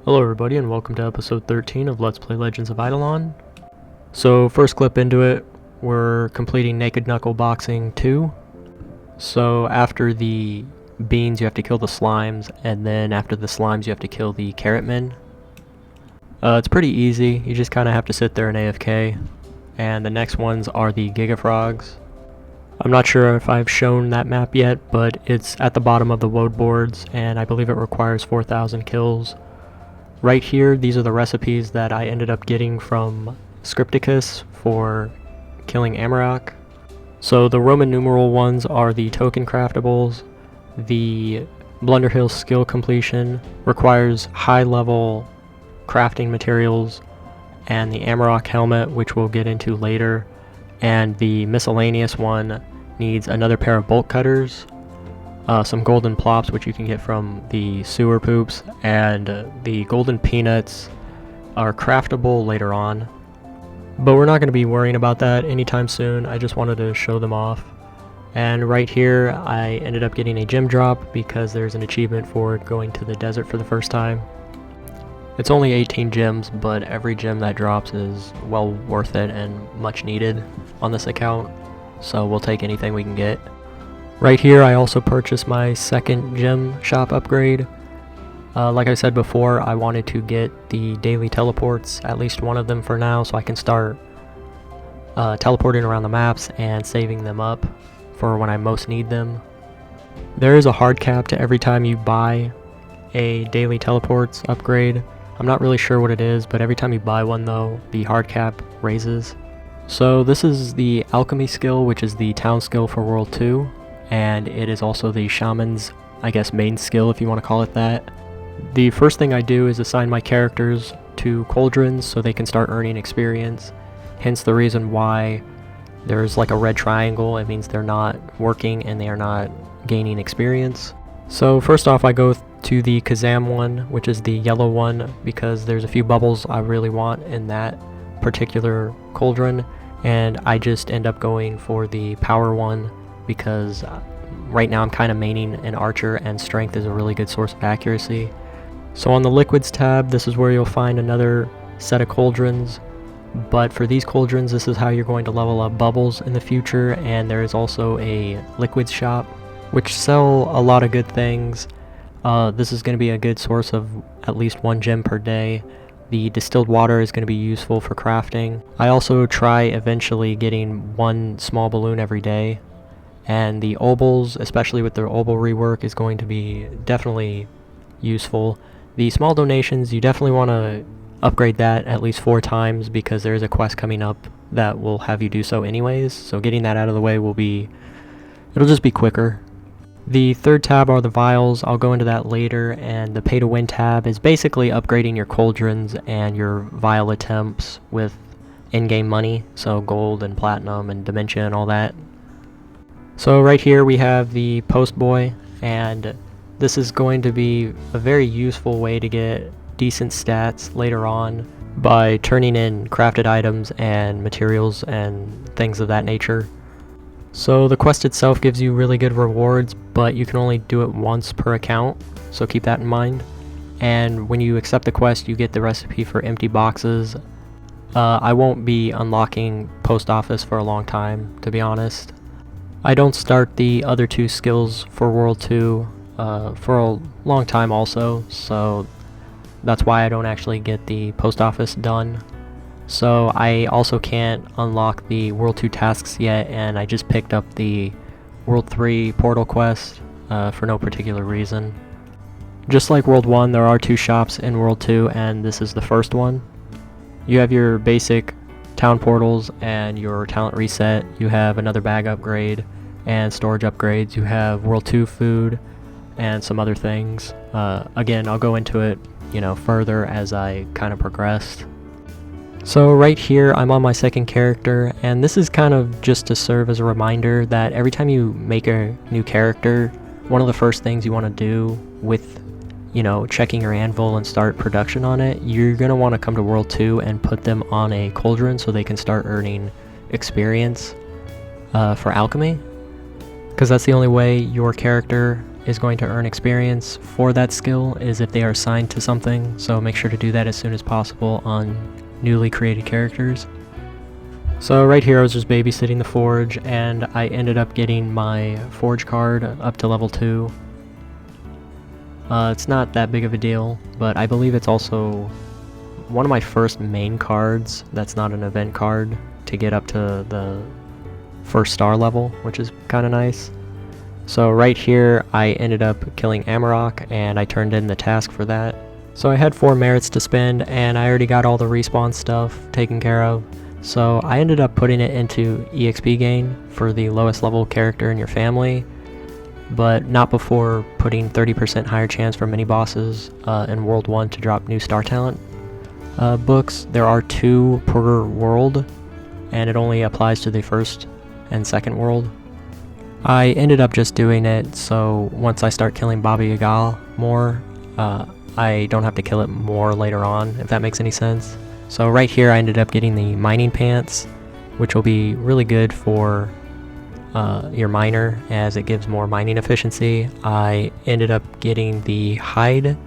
Hello everybody and welcome to episode 13 of Let's Play Legends of Idleon. So first clip into it, we're completing Naked Knuckle Boxing 2. So after the beans you have to kill the slimes, and then after the slimes you have to kill the carrot men. It's pretty easy, you just kind of have to sit there and AFK. And the next ones are the Giga Frogs. I'm not sure if I've shown that map yet, but it's at the bottom of the woad boards and I believe it requires 4,000 kills. Right here, these are the recipes that I ended up getting from Scripticus for killing Amarok. So the Roman numeral ones are the token craftables. The Blunderhill skill completion requires high level crafting materials, and the Amarok helmet, which we'll get into later, and the miscellaneous one needs another pair of bolt cutters, some golden plops which you can get from the sewer poops, and the golden peanuts are craftable later on. But we're not going to be worrying about that anytime soon, I just wanted to show them off. And right here I ended up getting a gem drop because there's an achievement for going to the desert for the first time. It's only 18 gems, but every gem that drops is well worth it and much needed on this account, so we'll take anything we can get. Right here I also purchased my second gem shop upgrade. Like I said before, I wanted to get the daily teleports, at least one of them for now, so I can start teleporting around the maps and saving them up for when I most need them. There is a hard cap to every time you buy a daily teleports upgrade. I'm not really sure what it is, but every time you buy one though, the hard cap raises. So this is the Alchemy skill, which is the town skill for World 2. And it is also the shaman's, I guess, main skill if you want to call it that. The first thing I do is assign my characters to cauldrons so they can start earning experience, hence the reason why there's like a red triangle. It means they're not working and they are not gaining experience. So first off I go to the Kazam one, which is the yellow one, because there's a few bubbles I really want in that particular cauldron, and I just end up going for the power one because right now I'm kind of maining an archer and strength is a really good source of accuracy. So on the liquids tab, this is where you'll find another set of cauldrons, but for these cauldrons this is how you're going to level up bubbles in the future, and there is also a liquids shop which sell a lot of good things. This is going to be a good source of at least 1 gem per day. The distilled water is going to be useful for crafting. I also try eventually getting 1 small balloon every day. And the obols, especially with their obol rework, is going to be definitely useful. The small donations, you definitely want to upgrade that at least 4 times because there is a quest coming up that will have you do so anyways. So getting that out of the way it'll just be quicker. The third tab are the vials. I'll go into that later, and the pay to win tab is basically upgrading your cauldrons and your vial attempts with in-game money, so gold and platinum and dementia and all that. So right here we have the post boy, and this is going to be a very useful way to get decent stats later on by turning in crafted items and materials and things of that nature. So the quest itself gives you really good rewards, but you can only do it once per account, so keep that in mind. And when you accept the quest you get the recipe for empty boxes. I won't be unlocking post office for a long time, to be honest. I don't start the other 2 skills for World 2 for a long time also, so that's why I don't actually get the post office done. So I also can't unlock the World 2 tasks yet, and I just picked up the World 3 portal quest for no particular reason. Just like World 1, there are 2 shops in World 2, and this is the first one. You have your basic town portals and your talent reset. You have another bag upgrade and storage upgrades. You have World 2 food and some other things. Again, I'll go into it, further as I kind of progressed. So right here I'm on my second character, and this is kind of just to serve as a reminder that every time you make a new character, one of the first things you want to do with checking your anvil and start production on it, you're going to want to come to World 2 and put them on a cauldron so they can start earning experience for alchemy, because that's the only way your character is going to earn experience for that skill is if they are assigned to something, so make sure to do that as soon as possible on newly created characters. So right here I was just babysitting the forge, and I ended up getting my forge card up to level 2. It's not that big of a deal, but I believe it's also one of my first main cards that's not an event card to get up to the first star level, which is kind of nice. So right here I ended up killing Amarok, and I turned in the task for that. So I had 4 merits to spend, and I already got all the respawn stuff taken care of. So I ended up putting it into EXP gain for the lowest level character in your family, but not before putting 30% higher chance for mini bosses in World 1 to drop new star talent books. There are 2 per world, and it only applies to the first and second world. I ended up just doing it so once I start killing Baba Yaga more, I don't have to kill it more later on, if that makes any sense. So right here I ended up getting the mining pants, which will be really good for your miner as it gives more mining efficiency. I ended up getting the hide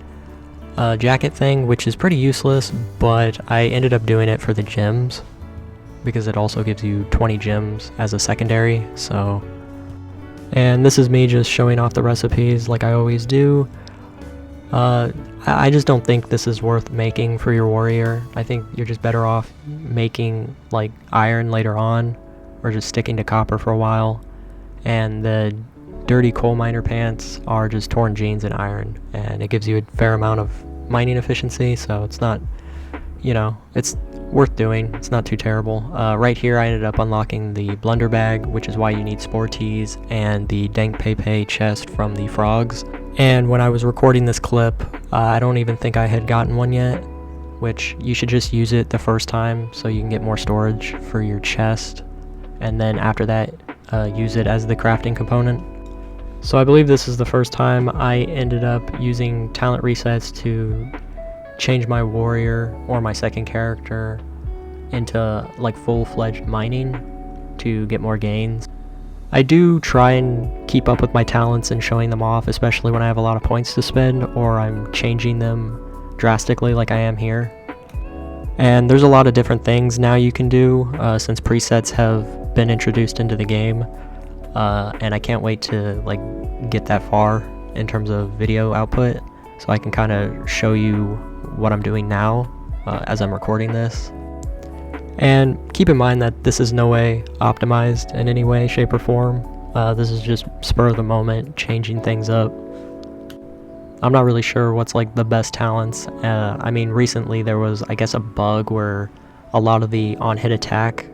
jacket thing, which is pretty useless, but I ended up doing it for the gems because it also gives you 20 gems as a secondary. So, and this is me just showing off the recipes like I always do. I just don't think this is worth making for your warrior. I think you're just better off making like iron later on, or just sticking to copper for a while. And the dirty coal miner pants are just torn jeans and iron, and it gives you a fair amount of mining efficiency, so it's not, you know, it's worth doing. It's not too terrible. Right here I ended up unlocking the blunder bag, which is why you need spore teas, and the dank pepe chest from the frogs. And when I was recording this clip, I don't even think I had gotten one yet, which you should just use it the first time so you can get more storage for your chest, and then after that use it as the crafting component. So I believe this is the first time I ended up using talent resets to change my warrior or my second character into like full-fledged mining to get more gains. I do try and keep up with my talents and showing them off, especially when I have a lot of points to spend or I'm changing them drastically like I am here. And there's a lot of different things now you can do since presets have been introduced into the game, and I can't wait to like get that far in terms of video output, so I can kind of show you what I'm doing now as I'm recording this. And keep in mind that this is no way optimized in any way, shape, or form. This is just spur of the moment, changing things up. I'm not really sure what's like the best talents. I mean, recently there was, I guess, a bug where a lot of the on-hit attack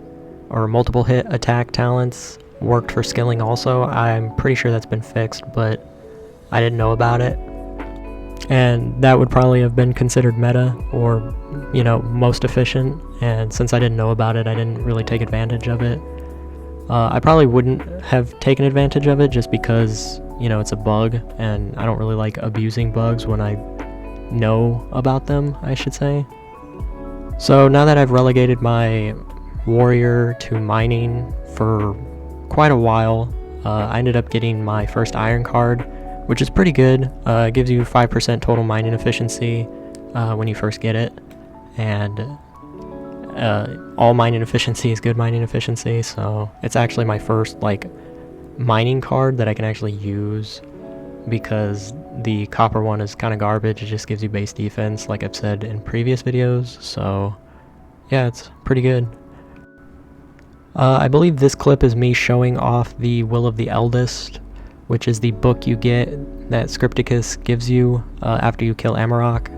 or multiple hit attack talents worked for skilling also. I'm pretty sure that's been fixed, but I didn't know about it. And that would probably have been considered meta, or, you know, most efficient, and since I didn't know about it, I didn't really take advantage of it. I probably wouldn't have taken advantage of it just because, you know, it's a bug, and I don't really like abusing bugs when I know about them, I should say. So now that I've relegated my warrior to mining for quite a while, I ended up getting my first iron card, which is pretty good. It gives you 5% total mining efficiency when you first get it, and all mining efficiency is good mining efficiency, so it's actually my first like mining card that I can actually use, because the copper one is kind of garbage. It just gives you base defense like I've said in previous videos, so yeah, it's pretty good. I believe this clip is me showing off the Will of the Eldest, which is the book you get that Scripticus gives you after you kill Amarok.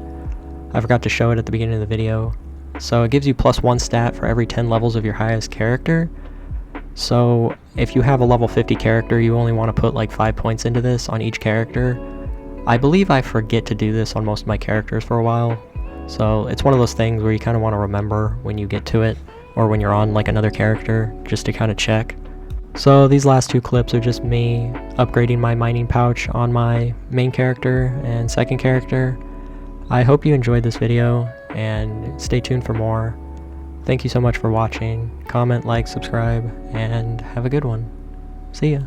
I forgot to show it at the beginning of the video. So it gives you +1 stat for every 10 levels of your highest character. So if you have a level 50 character, you only want to put like 5 points into this on each character. I believe I forget to do this on most of my characters for a while. So it's one of those things where you kind of want to remember when you get to it, or when you're on like another character, just to kind of check. So these last 2 clips are just me upgrading my mining pouch on my main character and second character. I hope you enjoyed this video, and stay tuned for more. Thank you so much for watching. Comment, like, subscribe, and have a good one. See ya.